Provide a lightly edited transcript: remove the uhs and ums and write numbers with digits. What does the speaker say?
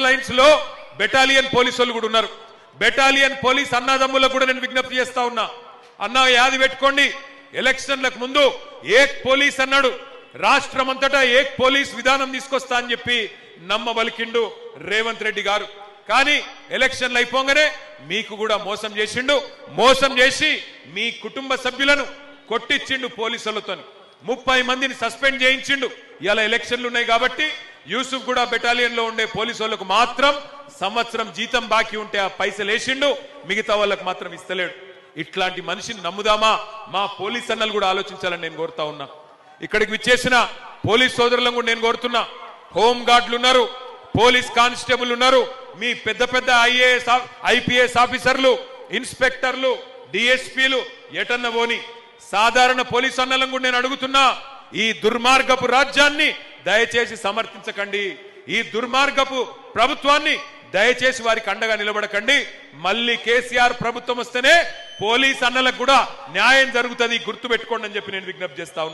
Lines లో battalion police వాళ్ళు కూడా ఉన్నారు. బెటాలియన్ పోలీస్ అన్నదమ్ములకు కూడా నేను విజ్ఞప్తి చేస్తా ఉన్నా. అన్న యాది పెట్టుకోండి, ఎలక్షన్లకు ముందు ఏక్ పోలీస్ అన్నాడు, రాష్ట్రమంతటా ఏక్ పోలీస్ విధానం తీసుకొస్తా అని చెప్పి నమ్మబలికిండు రేవంత్ రెడ్డి గారు. కానీ ఎలక్షన్లు అయిపోగానే మీకు కూడా మోసం చేసిండు. మోసం చేసి మీ కుటుంబ సభ్యులను కొట్టించిండు పోలీసులతో. 30 మందిని సస్పెండ్ చేయించిండు. ఇలా ఎలక్షన్లు ఉన్నాయి కాబట్టి యూసుఫ్ కూడా బెటాలియన్ లో ఉండే పోలీసు వాళ్ళకు మాత్రం సంవత్సరం జీతం బాకీ ఉంటే ఆ పైసలు వేసిండు, మిగతా వాళ్ళకు మాత్రం ఇస్తలేడు. ఇట్లాంటి మనిషిని నమ్ముదామా? మా పోలీస్ అన్నలు కూడా ఆలోచించాలని నేను కోరుతా ఉన్నా. ఇక్కడికి విచ్చేసిన పోలీస్ సోదరులను కూడా నేను కోరుతున్నా. హోం గార్డులు ఉన్నారు, పోలీస్ కానిస్టేబుల్ ఉన్నారు, మీ పెద్ద పెద్ద ఐఏఎస్ ఐపీఎస్ ఆఫీసర్లు, ఇన్స్పెక్టర్లు, డిఎస్పీలు ఎటన్న పోని సాధారణ పోలీస్ అన్నలను కూడా నేను అడుగుతున్నా, ఈ దుర్మార్గపు రాజ్యాన్ని దయచేసి సమర్థించకండి. ఈ దుర్మార్గపు ప్రభుత్వాన్ని దయచేసి వారికి అండగా నిలబడకండి. మళ్ళీ కేసీఆర్ ప్రభుత్వం వస్తేనే పోలీస్ అన్నలకు కూడా న్యాయం జరుగుతుంది, గుర్తుపెట్టుకోండి అని చెప్పి నేను విజ్ఞప్తి చేస్తా ఉన్నా.